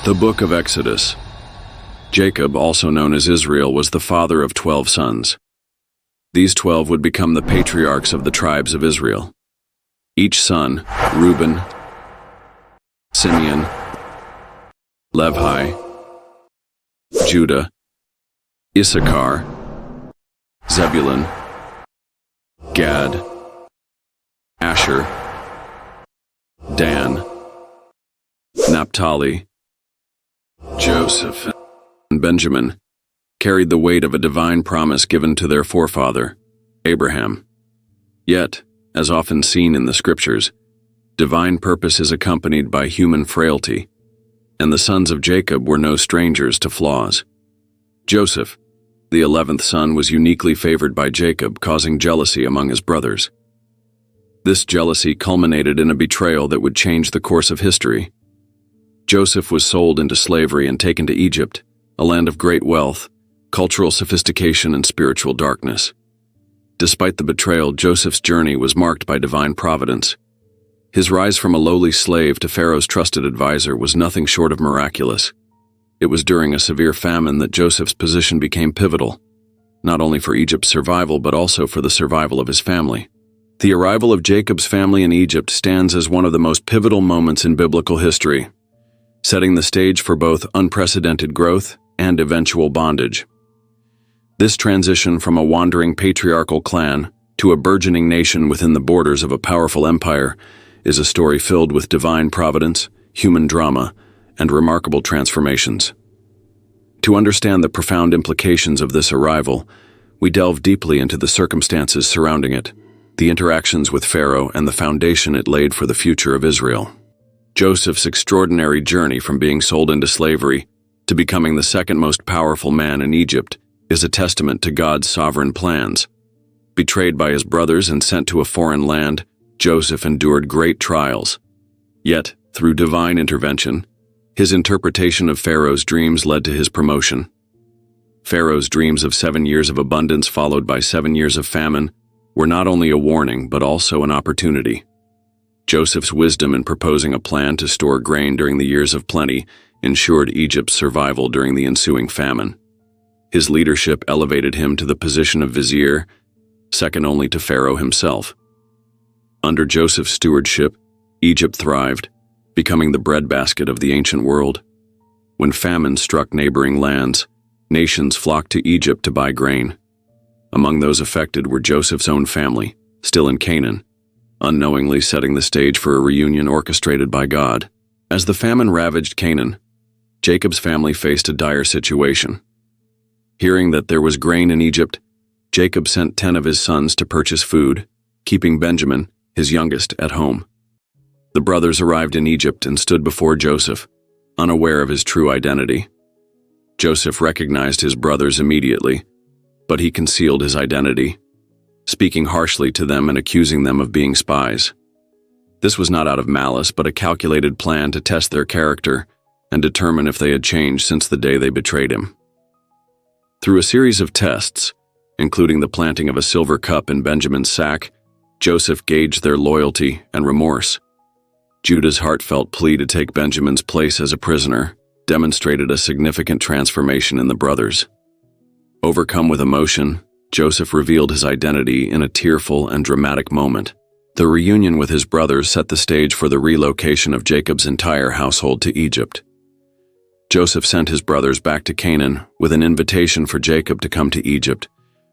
The Book of Exodus. Jacob, also known as Israel, was the father of 12 sons. These 12 would become the patriarchs of the tribes of Israel. Each son, Reuben, Simeon, Levi, Judah, Issachar, Zebulun, Gad, Asher, Dan, Naphtali, Joseph, and Benjamin carried the weight of a divine promise given to their forefather, Abraham. Yet, as often seen in the scriptures, divine purpose is accompanied by human frailty, and the sons of Jacob were no strangers to flaws. Joseph, the 11th son, was uniquely favored by Jacob, causing jealousy among his brothers. This jealousy culminated in a betrayal that would change the course of history. Joseph was sold into slavery and taken to Egypt, a land of great wealth, cultural sophistication, and spiritual darkness. Despite the betrayal, Joseph's journey was marked by divine providence. His rise from a lowly slave to Pharaoh's trusted advisor was nothing short of miraculous. It was during a severe famine that Joseph's position became pivotal, not only for Egypt's survival but also for the survival of his family. The arrival of Jacob's family in Egypt stands as one of the most pivotal moments in biblical history, setting the stage for both unprecedented growth and eventual bondage. This transition from a wandering patriarchal clan to a burgeoning nation within the borders of a powerful empire is a story filled with divine providence, human drama, and remarkable transformations. To understand the profound implications of this arrival, we delve deeply into the circumstances surrounding it, the interactions with Pharaoh, and the foundation it laid for the future of Israel. Joseph's extraordinary journey from being sold into slavery to becoming the second most powerful man in Egypt is a testament to God's sovereign plans. Betrayed by his brothers and sent to a foreign land, Joseph endured great trials. Yet, through divine intervention, his interpretation of Pharaoh's dreams led to his promotion. Pharaoh's dreams of 7 years of abundance followed by 7 years of famine were not only a warning but also an opportunity. Joseph's wisdom in proposing a plan to store grain during the years of plenty ensured Egypt's survival during the ensuing famine. His leadership elevated him to the position of vizier, second only to Pharaoh himself. Under Joseph's stewardship, Egypt thrived, becoming the breadbasket of the ancient world. When famine struck neighboring lands, nations flocked to Egypt to buy grain. Among those affected were Joseph's own family, still in Canaan, unknowingly setting the stage for a reunion orchestrated by God. As the famine ravaged Canaan, Jacob's family faced a dire situation. Hearing that there was grain in Egypt, Jacob sent 10 of his sons to purchase food, keeping Benjamin, his youngest, at home. The brothers arrived in Egypt and stood before Joseph, unaware of his true identity. Joseph recognized his brothers immediately, but he concealed his identity, speaking harshly to them and accusing them of being spies. This was not out of malice, but a calculated plan to test their character and determine if they had changed since the day they betrayed him. Through a series of tests, including the planting of a silver cup in Benjamin's sack, Joseph gauged their loyalty and remorse. Judah's heartfelt plea to take Benjamin's place as a prisoner demonstrated a significant transformation in the brothers. Overcome with emotion, Joseph revealed his identity in a tearful and dramatic moment. The reunion with his brothers set the stage for the relocation of Jacob's entire household to Egypt. Joseph sent his brothers back to Canaan with an invitation for Jacob to come to Egypt,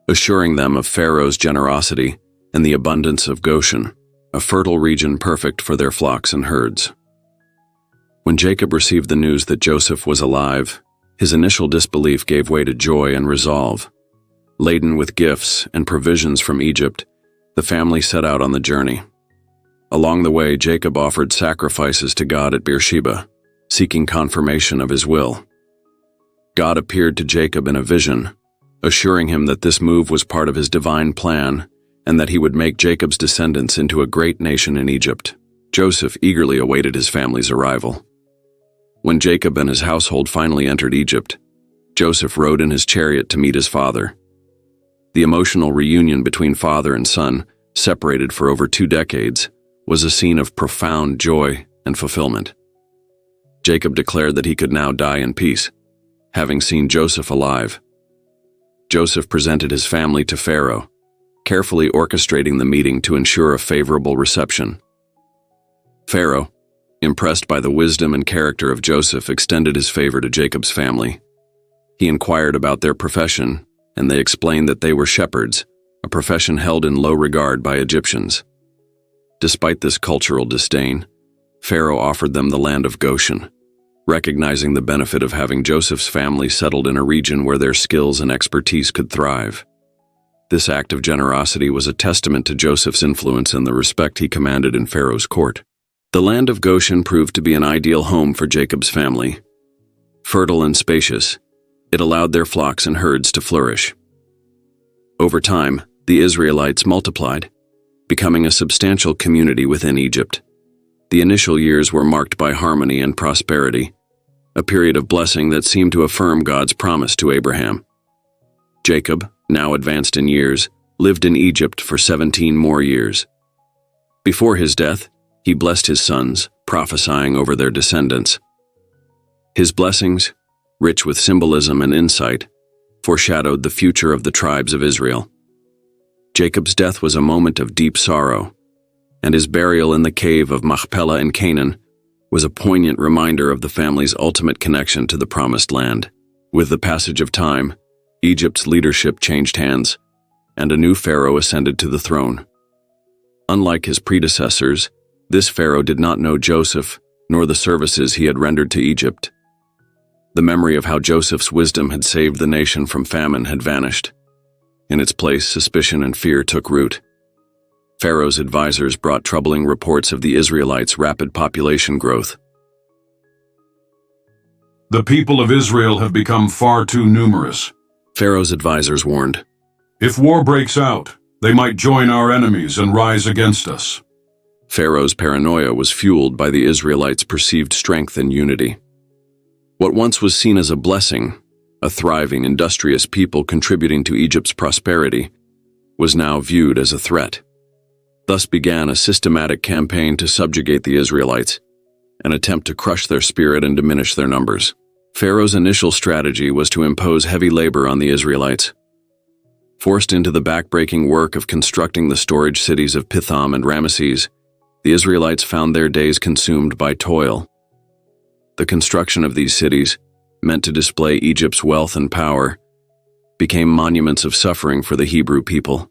assuring them of Pharaoh's generosity and the abundance of Goshen, a fertile region perfect for their flocks and herds. When Jacob received the news that Joseph was alive, his initial disbelief gave way to joy and resolve. Laden with gifts and provisions from Egypt, the family set out on the journey. Along the way, Jacob offered sacrifices to God at Beersheba, seeking confirmation of his will. God appeared to Jacob in a vision, assuring him that this move was part of his divine plan and that he would make Jacob's descendants into a great nation in Egypt. Joseph eagerly awaited his family's arrival. When Jacob and his household finally entered Egypt, Joseph rode in his chariot to meet his father. The emotional reunion between father and son, separated for over 2 decades, was a scene of profound joy and fulfillment. Jacob declared that he could now die in peace, having seen Joseph alive. Joseph presented his family to Pharaoh, carefully orchestrating the meeting to ensure a favorable reception. Pharaoh, impressed by the wisdom and character of Joseph, extended his favor to Jacob's family. He inquired about their profession, and they explained that they were shepherds, a profession held in low regard by Egyptians. Despite this cultural disdain, Pharaoh offered them the land of Goshen, recognizing the benefit of having Joseph's family settled in a region where their skills and expertise could thrive. This act of generosity was a testament to Joseph's influence and the respect he commanded in Pharaoh's court. The land of Goshen proved to be an ideal home for Jacob's family. Fertile and spacious, it allowed their flocks and herds to flourish. Over time, the Israelites multiplied, becoming a substantial community within Egypt. The initial years were marked by harmony and prosperity, a period of blessing that seemed to affirm God's promise to Abraham. Jacob, now advanced in years, lived in Egypt for 17 more years. Before his death, he blessed his sons, prophesying over their descendants. His blessings, rich with symbolism and insight, foreshadowed the future of the tribes of Israel. Jacob's death was a moment of deep sorrow, and his burial in the cave of Machpelah in Canaan was a poignant reminder of the family's ultimate connection to the Promised Land. With the passage of time, Egypt's leadership changed hands, and a new pharaoh ascended to the throne. Unlike his predecessors, this pharaoh did not know Joseph nor the services he had rendered to Egypt. The memory of how Joseph's wisdom had saved the nation from famine had vanished. In its place, suspicion and fear took root. Pharaoh's advisors brought troubling reports of the Israelites' rapid population growth. The people of Israel have become far too numerous, Pharaoh's advisors warned. If war breaks out, they might join our enemies and rise against us. Pharaoh's paranoia was fueled by the Israelites' perceived strength and unity. What once was seen as a blessing, a thriving, industrious people contributing to Egypt's prosperity, was now viewed as a threat. Thus began a systematic campaign to subjugate the Israelites, an attempt to crush their spirit and diminish their numbers. Pharaoh's initial strategy was to impose heavy labor on the Israelites. Forced into the backbreaking work of constructing the storage cities of Pithom and Ramesses, the Israelites found their days consumed by toil. The construction of these cities, meant to display Egypt's wealth and power, became monuments of suffering for the Hebrew people.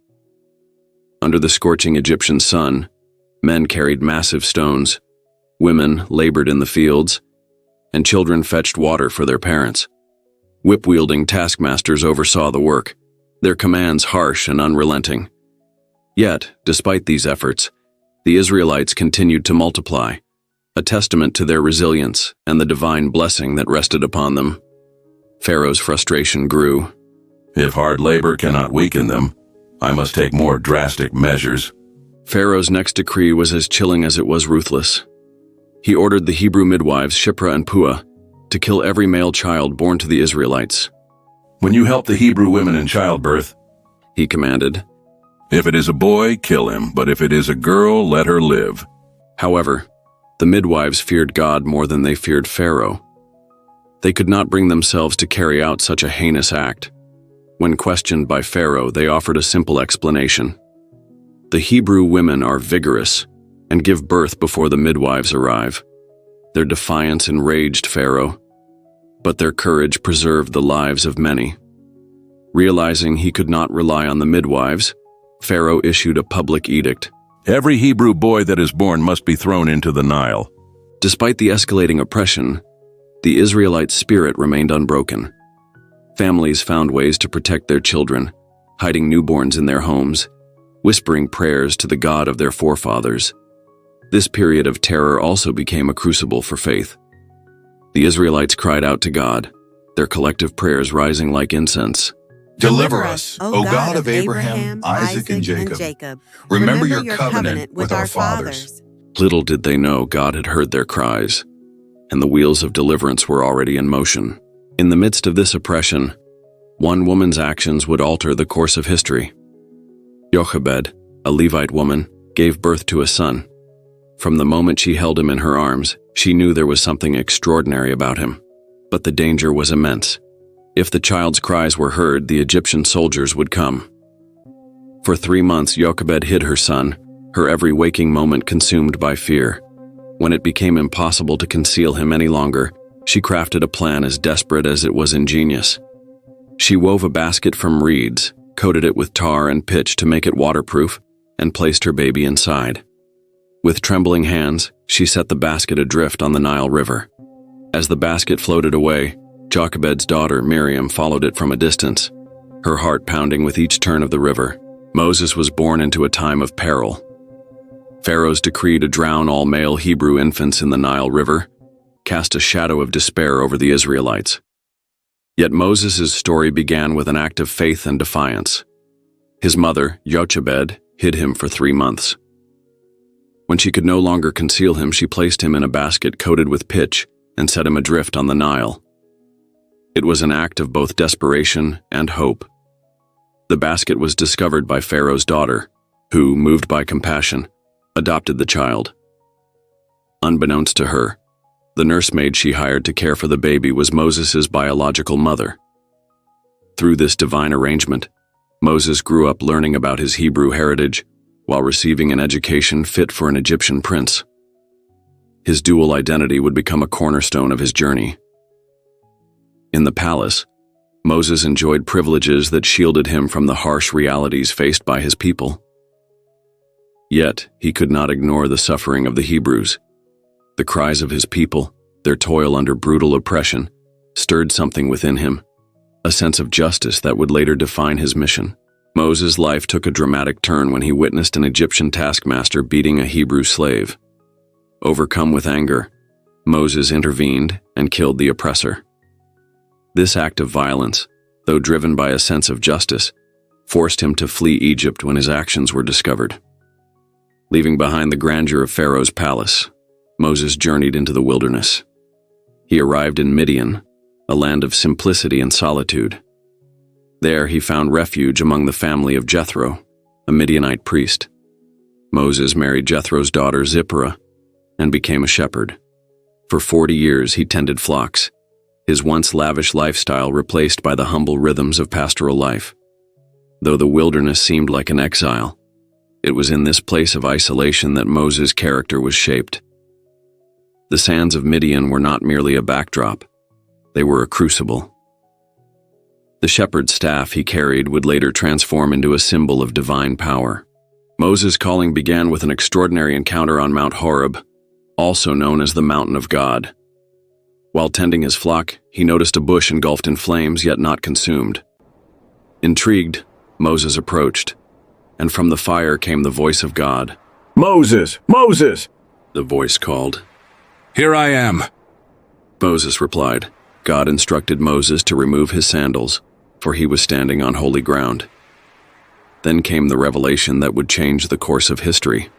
Under the scorching Egyptian sun, men carried massive stones, women labored in the fields, and children fetched water for their parents. Whip-wielding taskmasters oversaw the work, their commands harsh and unrelenting. Yet, despite these efforts, the Israelites continued to multiply, a testament to their resilience and the divine blessing that rested upon them. Pharaoh's frustration grew. If hard labor cannot weaken them, I must take more drastic measures. Pharaoh's next decree was as chilling as it was ruthless. He ordered the Hebrew midwives Shiphrah and Puah to kill every male child born to the Israelites. When you help the Hebrew women in childbirth, he commanded, if it is a boy, kill him, but if it is a girl, let her live. However, the midwives feared God more than they feared Pharaoh. They could not bring themselves to carry out such a heinous act. When questioned by Pharaoh, they offered a simple explanation. The Hebrew women are vigorous and give birth before the midwives arrive. Their defiance enraged Pharaoh, but their courage preserved the lives of many. Realizing he could not rely on the midwives, Pharaoh issued a public edict. Every Hebrew boy that is born must be thrown into the Nile. Despite the escalating oppression, the Israelite spirit remained unbroken. Families found ways to protect their children, hiding newborns in their homes, whispering prayers to the God of their forefathers. This period of terror also became a crucible for faith. The Israelites cried out to God, their collective prayers rising like incense. Deliver us, O God of Abraham, Isaac, and Jacob. Remember your covenant with our fathers. Little did they know God had heard their cries, and the wheels of deliverance were already in motion. In the midst of this oppression, one woman's actions would alter the course of history. Jochebed, a Levite woman, gave birth to a son. From the moment she held him in her arms, she knew there was something extraordinary about him. But the danger was immense. If the child's cries were heard, the Egyptian soldiers would come. For 3 months, Jochebed hid her son, her every waking moment consumed by fear. When it became impossible to conceal him any longer, she crafted a plan as desperate as it was ingenious. She wove a basket from reeds, coated it with tar and pitch to make it waterproof, and placed her baby inside. With trembling hands, she set the basket adrift on the Nile River. As the basket floated away, Jochebed's daughter Miriam followed it from a distance, her heart pounding with each turn of the river. Moses was born into a time of peril. Pharaoh's decree to drown all male Hebrew infants in the Nile River cast a shadow of despair over the Israelites. Yet Moses' story began with an act of faith and defiance. His mother, Jochebed, hid him for 3 months. When she could no longer conceal him, she placed him in a basket coated with pitch and set him adrift on the Nile. It was an act of both desperation and hope. The basket was discovered by Pharaoh's daughter, who, moved by compassion, adopted the child. Unbeknownst to her, the nursemaid she hired to care for the baby was Moses' biological mother. Through this divine arrangement, Moses grew up learning about his Hebrew heritage while receiving an education fit for an Egyptian prince. His dual identity would become a cornerstone of his journey. In the palace, Moses enjoyed privileges that shielded him from the harsh realities faced by his people. Yet, he could not ignore the suffering of the Hebrews. The cries of his people, their toil under brutal oppression, stirred something within him, a sense of justice that would later define his mission. Moses' life took a dramatic turn when he witnessed an Egyptian taskmaster beating a Hebrew slave. Overcome with anger, Moses intervened and killed the oppressor. This act of violence, though driven by a sense of justice, forced him to flee Egypt when his actions were discovered. Leaving behind the grandeur of Pharaoh's palace, Moses journeyed into the wilderness. He arrived in Midian, a land of simplicity and solitude. There he found refuge among the family of Jethro, a Midianite priest. Moses married Jethro's daughter Zipporah and became a shepherd. For 40 years he tended flocks, his once lavish lifestyle replaced by the humble rhythms of pastoral life. Though the wilderness seemed like an exile, it was in this place of isolation that Moses' character was shaped. The sands of Midian were not merely a backdrop, they were a crucible. The shepherd's staff he carried would later transform into a symbol of divine power. Moses' calling began with an extraordinary encounter on Mount Horeb, also known as the Mountain of God. While tending his flock, he noticed a bush engulfed in flames yet not consumed. Intrigued, Moses approached, and from the fire came the voice of God. "Moses! Moses!" The voice called. Here I am. Moses replied. God instructed Moses to remove his sandals, for he was standing on holy ground. Then came the revelation that would change the course of history.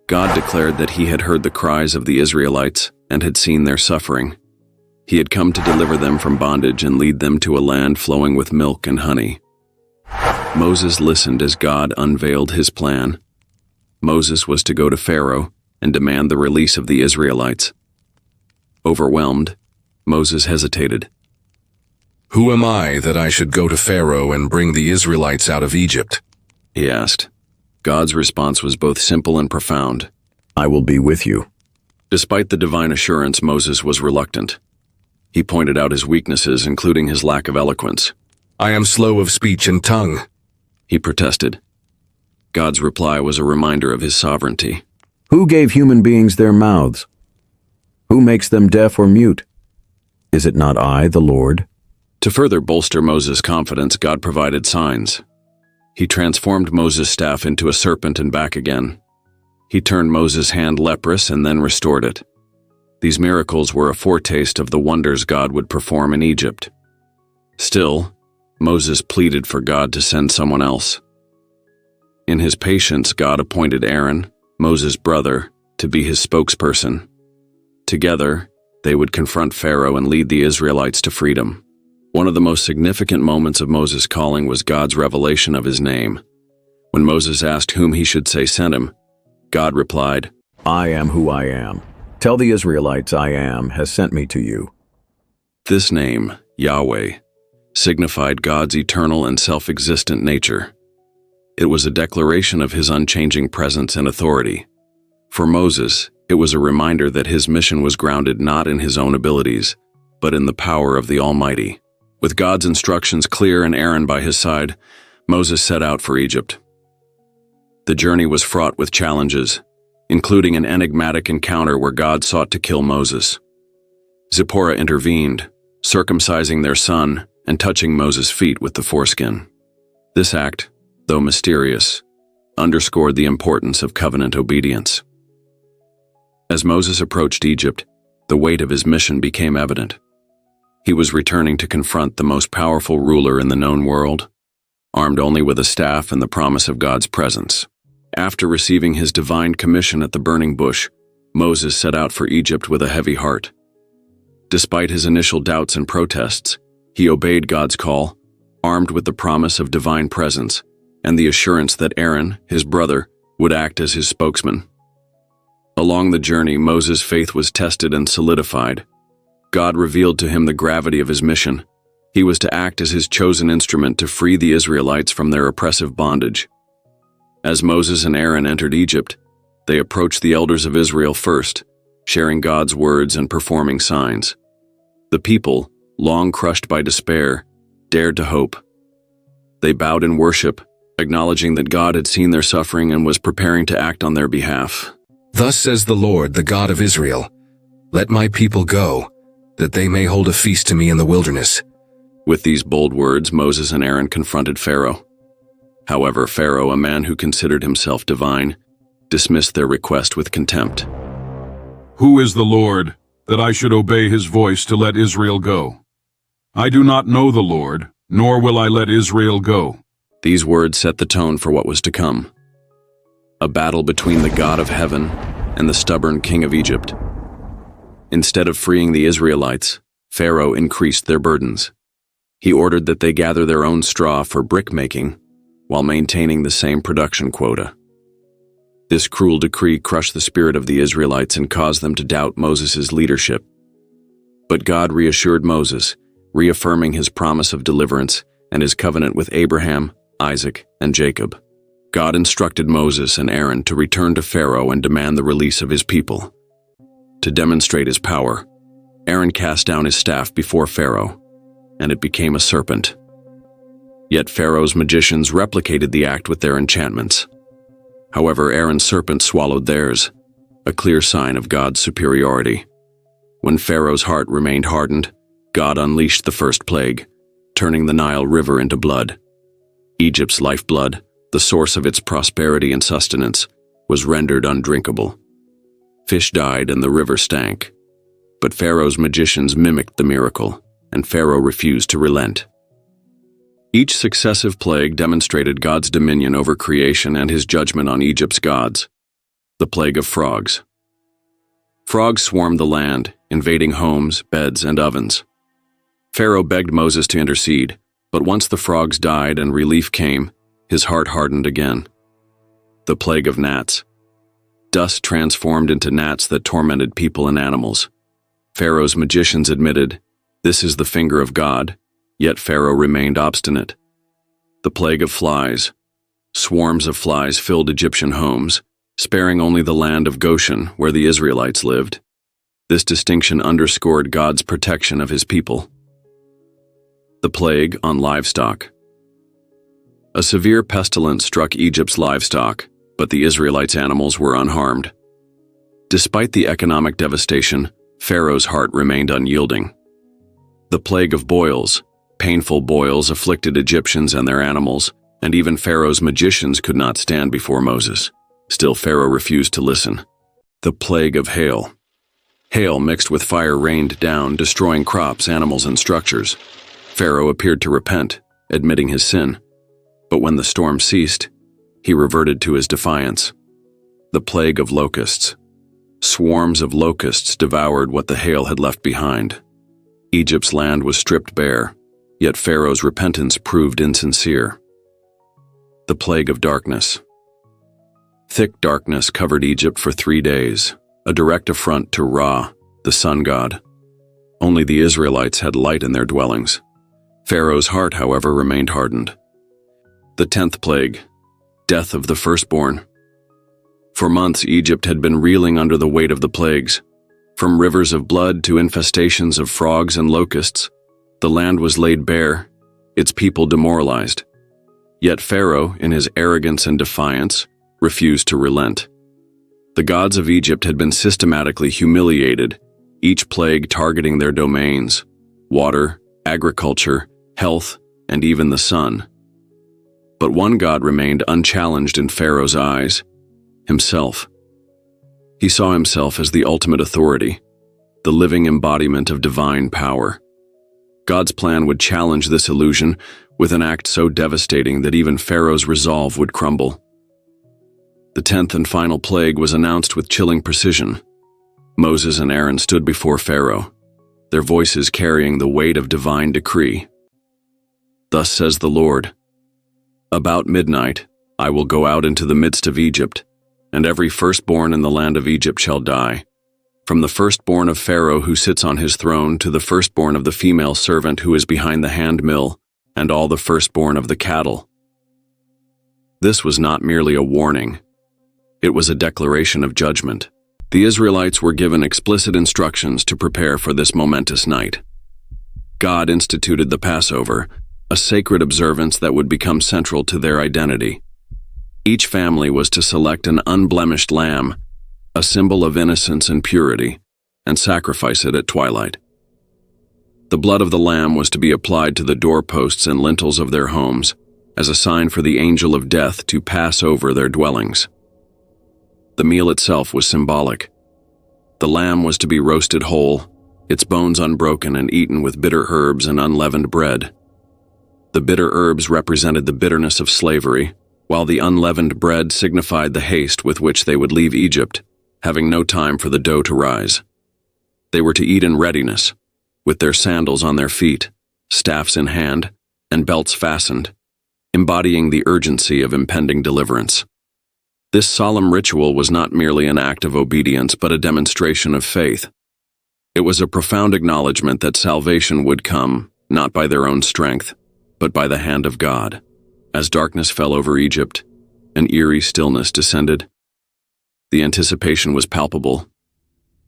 God declared that he had heard the cries of the Israelites and had seen their suffering. He had come to deliver them from bondage and lead them to a land flowing with milk and honey. Moses listened as God unveiled his plan. Moses was to go to Pharaoh and demand the release of the Israelites. Overwhelmed, Moses hesitated. Who am I that I should go to Pharaoh and bring the Israelites out of Egypt? He asked. God's response was both simple and profound. "I will be with you." Despite the divine assurance, Moses was reluctant. He pointed out his weaknesses, including his lack of eloquence. I am slow of speech and tongue, he protested. God's reply was a reminder of his sovereignty. "Who gave human beings their mouths? Who makes them deaf or mute? Is it not I, the Lord?" To further bolster Moses' confidence, God provided signs. He transformed Moses' staff into a serpent and back again. He turned Moses' hand leprous and then restored it. These miracles were a foretaste of the wonders God would perform in Egypt. Still, Moses pleaded for God to send someone else. In his patience, God appointed Aaron, Moses' brother, to be his spokesperson. Together, they would confront Pharaoh and lead the Israelites to freedom. One of the most significant moments of Moses' calling was God's revelation of his name. When Moses asked whom he should say sent him, God replied, I am who I am. Tell the Israelites I am has sent me to you. This name, Yahweh, signified God's eternal and self-existent nature. It was a declaration of his unchanging presence and authority. For Moses, it was a reminder that his mission was grounded not in his own abilities, but in the power of the Almighty. With God's instructions clear and Aaron by his side, Moses set out for Egypt. The journey was fraught with challenges, including an enigmatic encounter where God sought to kill Moses. Zipporah intervened, circumcising their son and touching Moses' feet with the foreskin. This act, though mysterious, underscored the importance of covenant obedience. As Moses approached Egypt, the weight of his mission became evident. He was returning to confront the most powerful ruler in the known world, armed only with a staff and the promise of God's presence. After receiving his divine commission at the burning bush, Moses set out for Egypt with a heavy heart. Despite his initial doubts and protests, he obeyed God's call, armed with the promise of divine presence and the assurance that Aaron, his brother, would act as his spokesman. Along the journey, Moses' faith was tested and solidified. God revealed to him the gravity of his mission. He was to act as his chosen instrument to free the Israelites from their oppressive bondage. As Moses and Aaron entered Egypt, they approached the elders of Israel first, sharing God's words and performing signs. The people, long crushed by despair, dared to hope. They bowed in worship, acknowledging that God had seen their suffering and was preparing to act on their behalf. Thus says the Lord, the God of Israel, let my people go, that they may hold a feast to me in the wilderness. With these bold words, Moses and Aaron confronted Pharaoh. However, Pharaoh, a man who considered himself divine, dismissed their request with contempt. Who is the Lord, that I should obey his voice to let Israel go? I do not know the Lord, nor will I let Israel go. These words set the tone for what was to come. A battle between the God of heaven and the stubborn king of Egypt. Instead of freeing the Israelites, Pharaoh increased their burdens. He ordered that they gather their own straw for brick-making, while maintaining the same production quota. This cruel decree crushed the spirit of the Israelites and caused them to doubt Moses' leadership. But God reassured Moses, reaffirming his promise of deliverance and his covenant with Abraham, Isaac, and Jacob. God instructed Moses and Aaron to return to Pharaoh and demand the release of his people. To demonstrate his power, Aaron cast down his staff before Pharaoh, and it became a serpent. Yet Pharaoh's magicians replicated the act with their enchantments. However, Aaron's serpent swallowed theirs, a clear sign of God's superiority. When Pharaoh's heart remained hardened, God unleashed the first plague, turning the Nile River into blood. Egypt's lifeblood, the source of its prosperity and sustenance, was rendered undrinkable. Fish died and the river stank. But Pharaoh's magicians mimicked the miracle, and Pharaoh refused to relent. Each successive plague demonstrated God's dominion over creation and his judgment on Egypt's gods. The plague of frogs. Frogs swarmed the land, invading homes, beds, and ovens. Pharaoh begged Moses to intercede, but once the frogs died and relief came, his heart hardened again. The plague of gnats. Dust transformed into gnats that tormented people and animals. Pharaoh's magicians admitted, "This is the finger of God," yet Pharaoh remained obstinate. The plague of flies. Swarms of flies filled Egyptian homes, sparing only the land of Goshen, where the Israelites lived. This distinction underscored God's protection of his people. The plague on livestock. A severe pestilence struck Egypt's livestock, but the Israelites' animals were unharmed. Despite the economic devastation, Pharaoh's heart remained unyielding. The plague of boils. Painful boils afflicted Egyptians and their animals, and even Pharaoh's magicians could not stand before Moses. Still, Pharaoh refused to listen. The plague of hail. Hail mixed with fire rained down, destroying crops, animals, and structures. Pharaoh appeared to repent, admitting his sin. But when the storm ceased, he reverted to his defiance. The plague of locusts. Swarms of locusts devoured what the hail had left behind. Egypt's land was stripped bare, yet Pharaoh's repentance proved insincere. The plague of darkness. Thick darkness covered Egypt for 3 days, a direct affront to Ra, the sun god. Only the Israelites had light in their dwellings. Pharaoh's heart, however, remained hardened. The 10th plague, death of the firstborn. For months, Egypt had been reeling under the weight of the plagues. From rivers of blood to infestations of frogs and locusts, the land was laid bare, its people demoralized. Yet Pharaoh, in his arrogance and defiance, refused to relent. The gods of Egypt had been systematically humiliated, each plague targeting their domains: water, agriculture, health, and even the sun. But one god remained unchallenged in Pharaoh's eyes: himself. He saw himself as the ultimate authority, the living embodiment of divine power. God's plan would challenge this illusion with an act so devastating that even Pharaoh's resolve would crumble. The 10th and final plague was announced with chilling precision. Moses and Aaron stood before Pharaoh, their voices carrying the weight of divine decree. Thus says the Lord, "About midnight I will go out into the midst of Egypt, and every firstborn in the land of Egypt shall die, from the firstborn of Pharaoh who sits on his throne to the firstborn of the female servant who is behind the handmill, and all the firstborn of the cattle." This was not merely a warning. It was a declaration of judgment. The Israelites were given explicit instructions to prepare for this momentous night. God instituted the Passover, a sacred observance that would become central to their identity. Each family was to select an unblemished lamb, a symbol of innocence and purity, and sacrifice it at twilight. The blood of the lamb was to be applied to the doorposts and lintels of their homes as a sign for the angel of death to pass over their dwellings. The meal itself was symbolic. The lamb was to be roasted whole, its bones unbroken and eaten with bitter herbs and unleavened bread. The bitter herbs represented the bitterness of slavery, while the unleavened bread signified the haste with which they would leave Egypt, having no time for the dough to rise. They were to eat in readiness, with their sandals on their feet, staffs in hand, and belts fastened, embodying the urgency of impending deliverance. This solemn ritual was not merely an act of obedience, but a demonstration of faith. It was a profound acknowledgement that salvation would come, not by their own strength, but by the hand of God. As darkness fell over Egypt, an eerie stillness descended. The anticipation was palpable,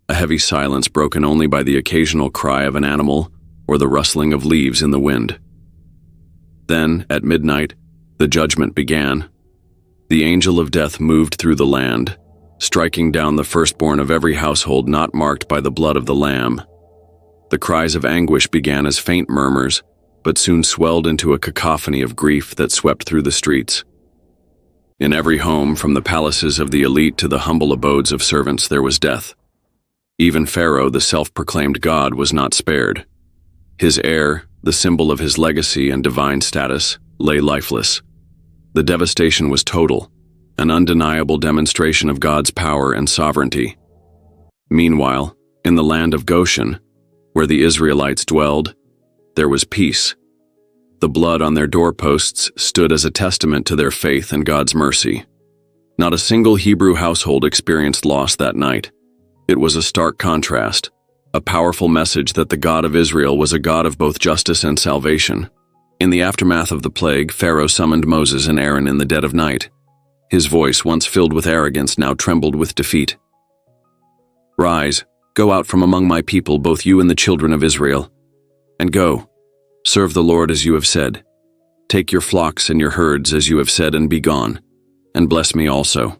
a heavy silence broken only by the occasional cry of an animal or the rustling of leaves in the wind. Then, at midnight, the judgment began. The angel of death moved through the land, striking down the firstborn of every household not marked by the blood of the Lamb. The cries of anguish began as faint murmurs, but soon swelled into a cacophony of grief that swept through the streets. In every home, from the palaces of the elite to the humble abodes of servants, there was death. Even Pharaoh, the self-proclaimed god, was not spared. His heir, the symbol of his legacy and divine status, lay lifeless. The devastation was total, an undeniable demonstration of God's power and sovereignty. Meanwhile, in the land of Goshen, where the Israelites dwelled, there was peace. The blood on their doorposts stood as a testament to their faith and God's mercy. Not a single Hebrew household experienced loss that night. It was a stark contrast, a powerful message that the God of Israel was a God of both justice and salvation. In the aftermath of the plague, Pharaoh summoned Moses and Aaron in the dead of night. His voice, once filled with arrogance, now trembled with defeat. "Rise, go out from among my people, both you and the children of Israel. And go, serve the Lord as you have said. Take your flocks and your herds as you have said, and be gone, and bless me also."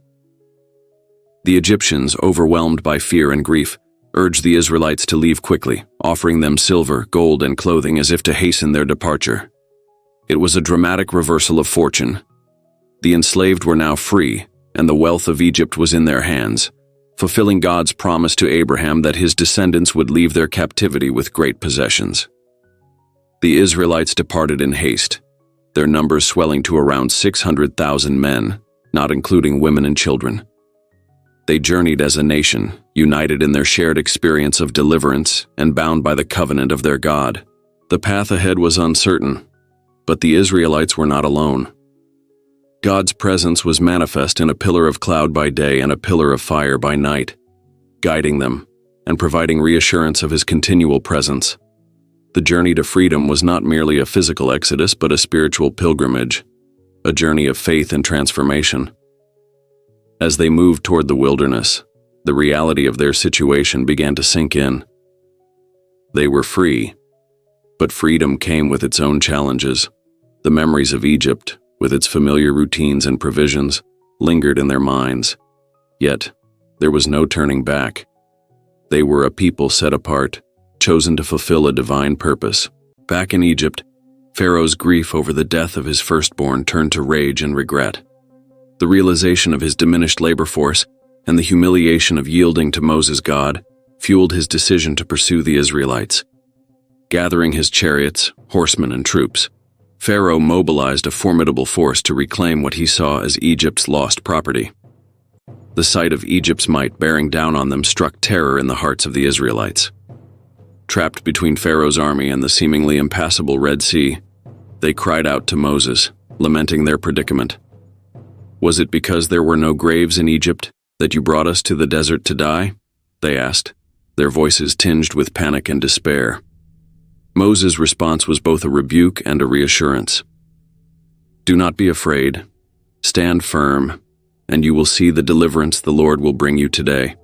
The Egyptians, overwhelmed by fear and grief, urged the Israelites to leave quickly, offering them silver, gold, and clothing as if to hasten their departure. It was a dramatic reversal of fortune. The enslaved were now free, and the wealth of Egypt was in their hands, fulfilling God's promise to Abraham that his descendants would leave their captivity with great possessions. The Israelites departed in haste, their numbers swelling to around 600,000 men, not including women and children. They journeyed as a nation, united in their shared experience of deliverance and bound by the covenant of their God. The path ahead was uncertain, but the Israelites were not alone. God's presence was manifest in a pillar of cloud by day and a pillar of fire by night, guiding them and providing reassurance of his continual presence. The journey to freedom was not merely a physical exodus, but a spiritual pilgrimage, a journey of faith and transformation. As they moved toward the wilderness, the reality of their situation began to sink in. They were free, but freedom came with its own challenges. The memories of Egypt, with its familiar routines and provisions, lingered in their minds. Yet, there was no turning back. They were a people set apart, chosen to fulfill a divine purpose. Back in Egypt, Pharaoh's grief over the death of his firstborn turned to rage and regret. The realization of his diminished labor force and the humiliation of yielding to Moses' God fueled his decision to pursue the Israelites. Gathering his chariots, horsemen, and troops, Pharaoh mobilized a formidable force to reclaim what he saw as Egypt's lost property. The sight of Egypt's might bearing down on them struck terror in the hearts of the Israelites. Trapped between Pharaoh's army and the seemingly impassable Red Sea, they cried out to Moses, lamenting their predicament. "Was it because there were no graves in Egypt that you brought us to the desert to die?" they asked, their voices tinged with panic and despair. Moses' response was both a rebuke and a reassurance. "Do not be afraid. Stand firm, and you will see the deliverance the Lord will bring you today.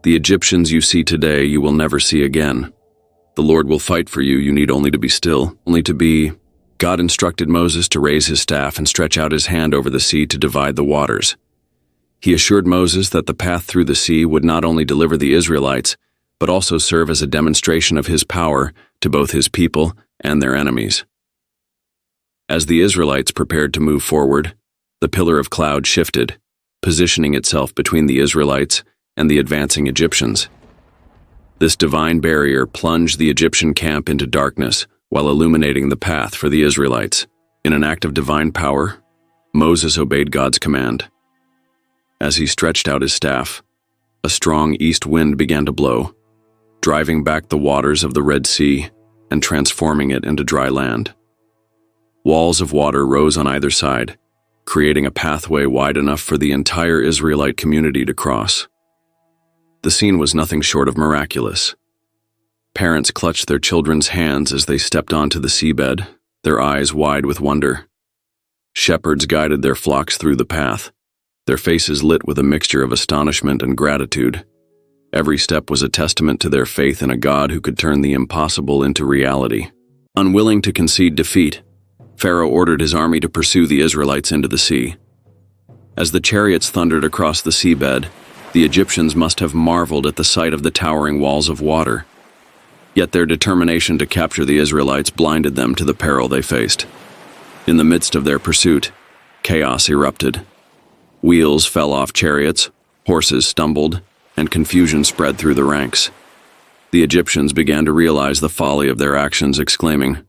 The Egyptians you see today you will never see again. The Lord will fight for you, you need only to be still, only to be..." God instructed Moses to raise his staff and stretch out his hand over the sea to divide the waters. He assured Moses that the path through the sea would not only deliver the Israelites, but also serve as a demonstration of his power to both his people and their enemies. As the Israelites prepared to move forward, the pillar of cloud shifted, positioning itself between the Israelites and the advancing Egyptians. This divine barrier plunged the Egyptian camp into darkness while illuminating the path for the Israelites. In an act of divine power, Moses obeyed God's command. As he stretched out his staff, a strong east wind began to blow, driving back the waters of the Red Sea and transforming it into dry land. Walls of water rose on either side, creating a pathway wide enough for the entire Israelite community to cross. The scene was nothing short of miraculous. Parents clutched their children's hands as they stepped onto the seabed, their eyes wide with wonder. Shepherds guided their flocks through the path, their faces lit with a mixture of astonishment and gratitude. Every step was a testament to their faith in a God who could turn the impossible into reality. Unwilling to concede defeat, Pharaoh ordered his army to pursue the Israelites into the sea. As the chariots thundered across the seabed, the Egyptians must have marveled at the sight of the towering walls of water. Yet their determination to capture the Israelites blinded them to the peril they faced. In the midst of their pursuit, chaos erupted. Wheels fell off chariots, horses stumbled, and confusion spread through the ranks. The Egyptians began to realize the folly of their actions, exclaiming,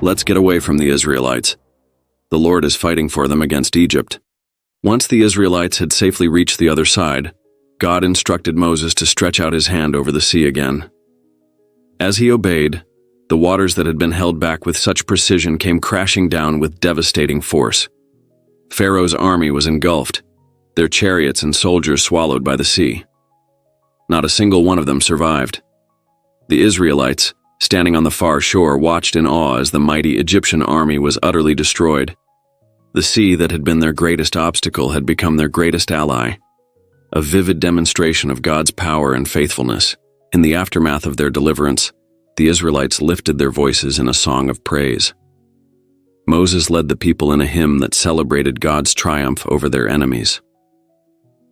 "Let's get away from the Israelites. The Lord is fighting for them against Egypt." Once the Israelites had safely reached the other side, God instructed Moses to stretch out his hand over the sea again. As he obeyed, the waters that had been held back with such precision came crashing down with devastating force. Pharaoh's army was engulfed, their chariots and soldiers swallowed by the sea. Not a single one of them survived. The Israelites, standing on the far shore, watched in awe as the mighty Egyptian army was utterly destroyed. The sea that had been their greatest obstacle had become their greatest ally, a vivid demonstration of God's power and faithfulness. In the aftermath of their deliverance, the Israelites lifted their voices in a song of praise. Moses led the people in a hymn that celebrated God's triumph over their enemies.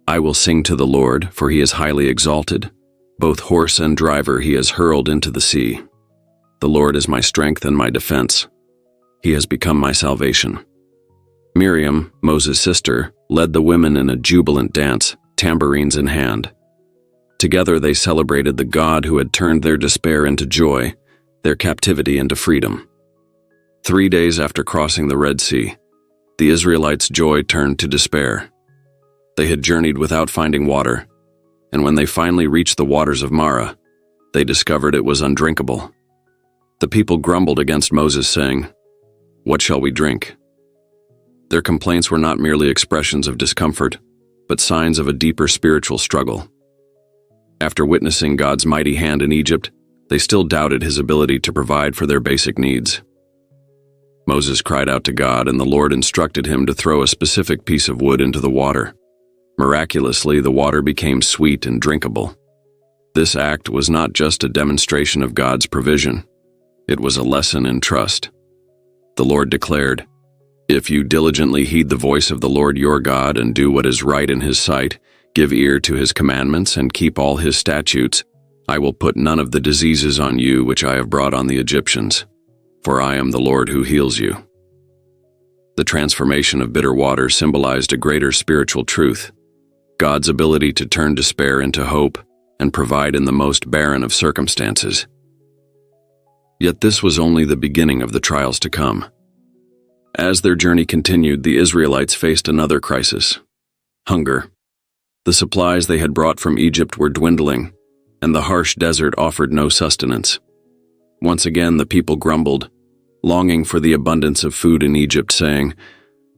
"I will sing to the Lord, for he is highly exalted. Both horse and driver he has hurled into the sea. The Lord is my strength and my defense. He has become my salvation." Miriam, Moses' sister, led the women in a jubilant dance, tambourines in hand. Together they celebrated the God who had turned their despair into joy, their captivity into freedom. 3 days after crossing the Red Sea, the Israelites' joy turned to despair. They had journeyed without finding water, and when they finally reached the waters of Marah, they discovered it was undrinkable. The people grumbled against Moses, saying, "What shall we drink?" Their complaints were not merely expressions of discomfort, but signs of a deeper spiritual struggle. After witnessing God's mighty hand in Egypt, they still doubted his ability to provide for their basic needs. Moses cried out to God, and the Lord instructed him to throw a specific piece of wood into the water. Miraculously, the water became sweet and drinkable. This act was not just a demonstration of God's provision. It was a lesson in trust. The Lord declared, "If you diligently heed the voice of the Lord your God and do what is right in his sight, give ear to his commandments and keep all his statutes, I will put none of the diseases on you which I have brought on the Egyptians, for I am the Lord who heals you." The transformation of bitter water symbolized a greater spiritual truth: God's ability to turn despair into hope and provide in the most barren of circumstances. Yet this was only the beginning of the trials to come. As their journey continued, the Israelites faced another crisis: hunger. The supplies they had brought from Egypt were dwindling, and the harsh desert offered no sustenance. Once again the people grumbled, longing for the abundance of food in Egypt, saying,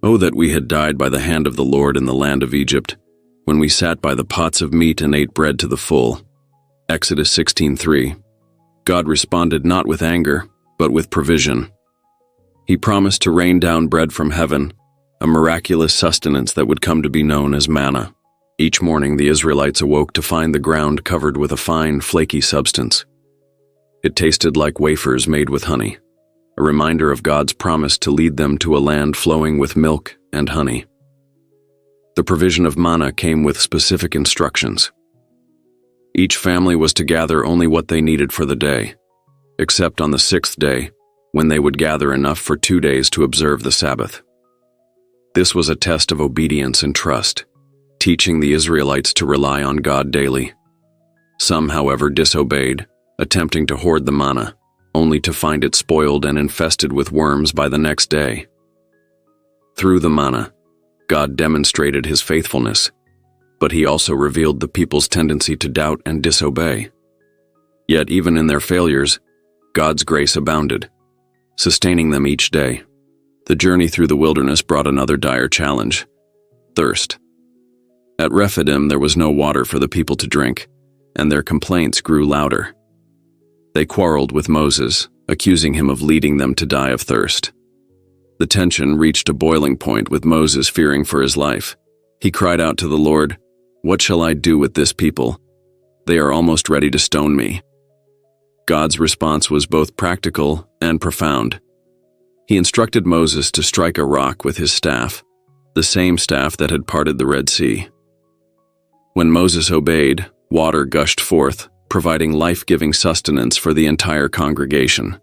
"Oh, that we had died by the hand of the Lord in the land of Egypt, when we sat by the pots of meat and ate bread to the full." Exodus 16:3. God responded not with anger, but with provision. He promised to rain down bread from heaven, a miraculous sustenance that would come to be known as manna. Each morning the Israelites awoke to find the ground covered with a fine, flaky substance. It tasted like wafers made with honey, a reminder of God's promise to lead them to a land flowing with milk and honey. The provision of manna came with specific instructions. Each family was to gather only what they needed for the day, except on the sixth day, when they would gather enough for 2 days to observe the Sabbath. This was a test of obedience and trust, teaching the Israelites to rely on God daily. Some, however, disobeyed, attempting to hoard the manna, only to find it spoiled and infested with worms by the next day. Through the manna, God demonstrated his faithfulness, but he also revealed the people's tendency to doubt and disobey. Yet even in their failures, God's grace abounded, sustaining them each day. The journey through the wilderness brought another dire challenge: thirst. At Rephidim there was no water for the people to drink, and their complaints grew louder. They quarreled with Moses, accusing him of leading them to die of thirst. The tension reached a boiling point, with Moses fearing for his life. He cried out to the Lord, "What shall I do with this people? They are almost ready to stone me." God's response was both practical and profound. He instructed Moses to strike a rock with his staff, the same staff that had parted the Red Sea. When Moses obeyed, water gushed forth, providing life-giving sustenance for the entire congregation.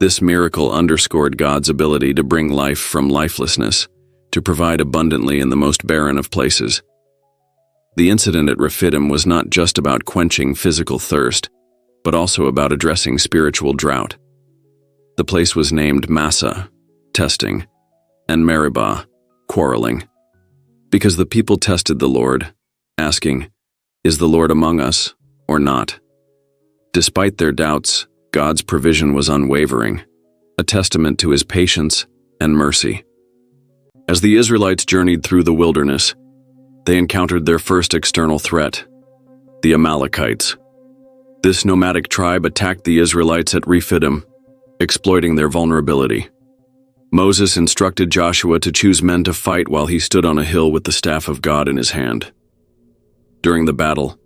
This miracle underscored God's ability to bring life from lifelessness, to provide abundantly in the most barren of places. The incident at Rephidim was not just about quenching physical thirst, but also about addressing spiritual drought. The place was named Massah, testing, and Meribah, quarreling, because the people tested the Lord, asking, "Is the Lord among us or not?" Despite their doubts, God's provision was unwavering, a testament to his patience and mercy. As the Israelites journeyed through the wilderness, they encountered their first external threat: the Amalekites. This nomadic tribe attacked the Israelites at Rephidim, exploiting their vulnerability. Moses instructed Joshua to choose men to fight while he stood on a hill with the staff of God in his hand. During the battle,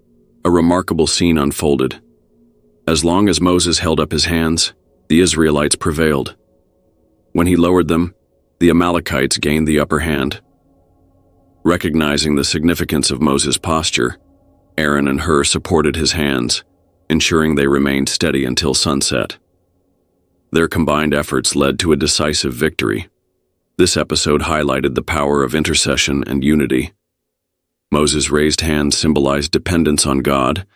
a remarkable scene unfolded. As long as Moses held up his hands, the Israelites prevailed. When he lowered them, the Amalekites gained the upper hand. Recognizing the significance of Moses' posture, Aaron and Hur supported his hands, ensuring they remained steady until sunset. Their combined efforts led to a decisive victory. This episode highlighted the power of intercession and unity. Moses' raised hands symbolized dependence on God,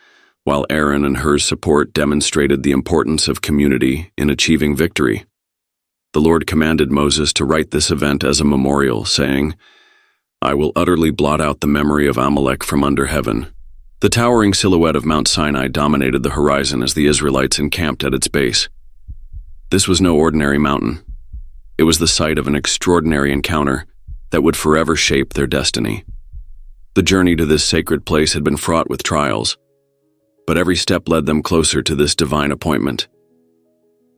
while Aaron and Hur's support demonstrated the importance of community in achieving victory. The Lord commanded Moses to write this event as a memorial, saying, "I will utterly blot out the memory of Amalek from under heaven." The towering silhouette of Mount Sinai dominated the horizon as the Israelites encamped at its base. This was no ordinary mountain. It was the site of an extraordinary encounter that would forever shape their destiny. The journey to this sacred place had been fraught with trials, but every step led them closer to this divine appointment.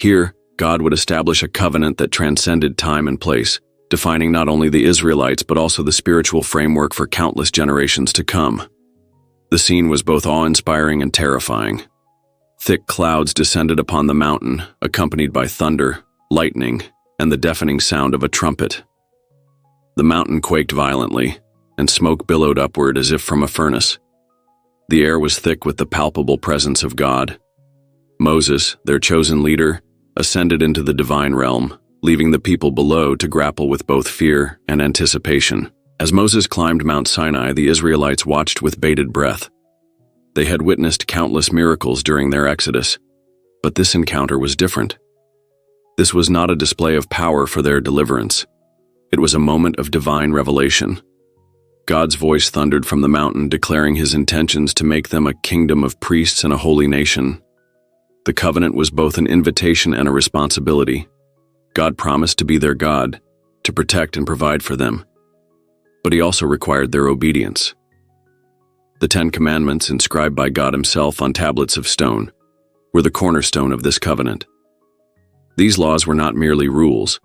Here, God would establish a covenant that transcended time and place, defining not only the Israelites but also the spiritual framework for countless generations to come. The scene was both awe-inspiring and terrifying. Thick clouds descended upon the mountain, accompanied by thunder, lightning, and the deafening sound of a trumpet. The mountain quaked violently, and smoke billowed upward as if from a furnace. The air was thick with the palpable presence of God. Moses, their chosen leader, ascended into the divine realm, leaving the people below to grapple with both fear and anticipation. As Moses climbed Mount Sinai, the Israelites watched with bated breath. They had witnessed countless miracles during their exodus, but this encounter was different. This was not a display of power for their deliverance. It was a moment of divine revelation. God's voice thundered from the mountain, declaring his intentions to make them a kingdom of priests and a holy nation. The covenant was both an invitation and a responsibility. God promised to be their God, to protect and provide for them, but he also required their obedience. The 10 Commandments, inscribed by God himself on tablets of stone, were the cornerstone of this covenant. These laws were not merely rules.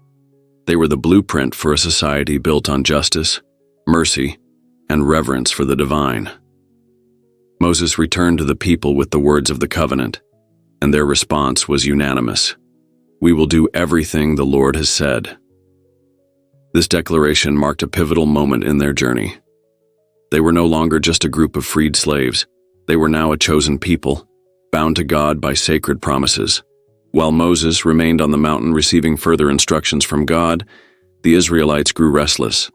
They were the blueprint for a society built on justice, mercy, and reverence for the divine. Moses returned to the people with the words of the covenant, and their response was unanimous. "We will do everything the Lord has said." This declaration marked a pivotal moment in their journey. They were no longer just a group of freed slaves. They were now a chosen people, bound to God by sacred promises. While Moses remained on the mountain receiving further instructions from God, the Israelites grew restless.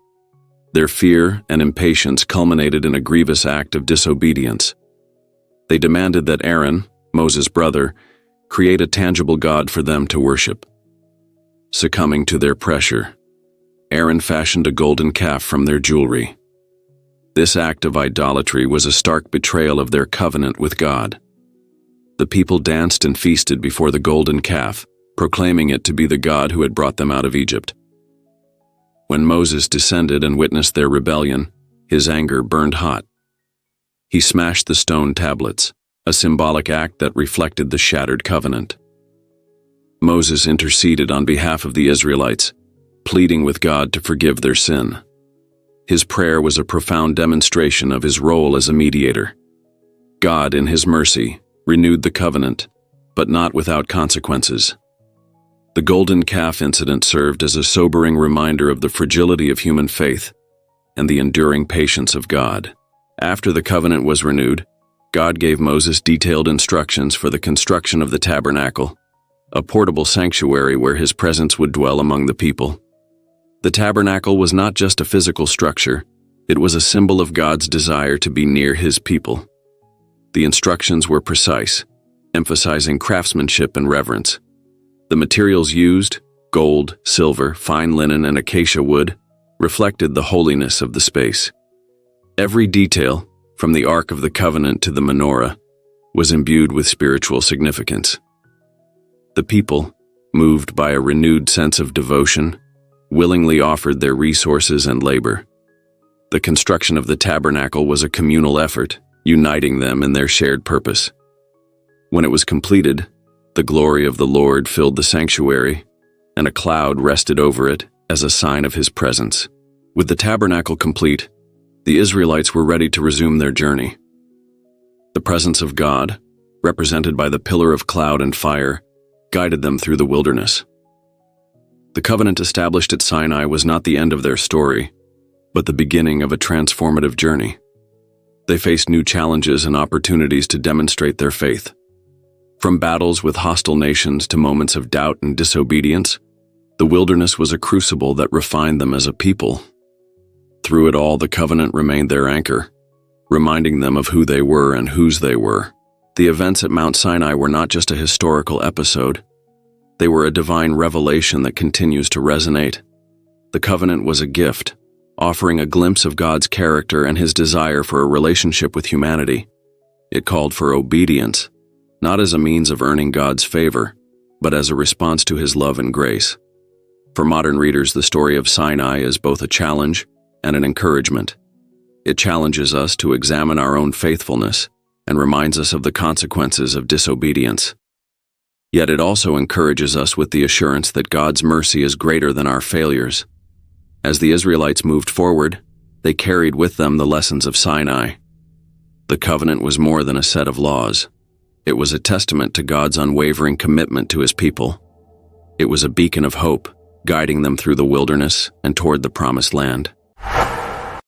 Their fear and impatience culminated in a grievous act of disobedience. They demanded that Aaron, Moses' brother, create a tangible God for them to worship. Succumbing to their pressure, Aaron fashioned a golden calf from their jewelry. This act of idolatry was a stark betrayal of their covenant with God. The people danced and feasted before the golden calf, proclaiming it to be the God who had brought them out of Egypt. When Moses descended and witnessed their rebellion, his anger burned hot. He smashed the stone tablets, a symbolic act that reflected the shattered covenant. Moses interceded on behalf of the Israelites, pleading with God to forgive their sin. His prayer was a profound demonstration of his role as a mediator. God, in his mercy, renewed the covenant, but not without consequences. The golden calf incident served as a sobering reminder of the fragility of human faith and the enduring patience of God. After the covenant was renewed, God gave Moses detailed instructions for the construction of the Tabernacle, a portable sanctuary where his presence would dwell among the people. The Tabernacle was not just a physical structure, it was a symbol of God's desire to be near his people. The instructions were precise, emphasizing craftsmanship and reverence. The materials used, gold, silver, fine linen, and acacia wood, reflected the holiness of the space. Every detail, from the Ark of the Covenant to the menorah, was imbued with spiritual significance. The people, moved by a renewed sense of devotion, willingly offered their resources and labor. The construction of the tabernacle was a communal effort, uniting them in their shared purpose. When it was completed, the glory of the Lord filled the sanctuary, and a cloud rested over it as a sign of his presence. With the tabernacle complete, the Israelites were ready to resume their journey. The presence of God, represented by the pillar of cloud and fire, guided them through the wilderness. The covenant established at Sinai was not the end of their story, but the beginning of a transformative journey. They faced new challenges and opportunities to demonstrate their faith. From battles with hostile nations to moments of doubt and disobedience, the wilderness was a crucible that refined them as a people. Through it all, the covenant remained their anchor, reminding them of who they were and whose they were. The events at Mount Sinai were not just a historical episode. They were a divine revelation that continues to resonate. The covenant was a gift, offering a glimpse of God's character and his desire for a relationship with humanity. It called for obedience, not as a means of earning God's favor, but as a response to his love and grace. For modern readers, the story of Sinai is both a challenge and an encouragement. It challenges us to examine our own faithfulness and reminds us of the consequences of disobedience. Yet it also encourages us with the assurance that God's mercy is greater than our failures. As the Israelites moved forward, they carried with them the lessons of Sinai. The covenant was more than a set of laws. It was a testament to God's unwavering commitment to His people. It was a beacon of hope, guiding them through the wilderness and toward the promised land.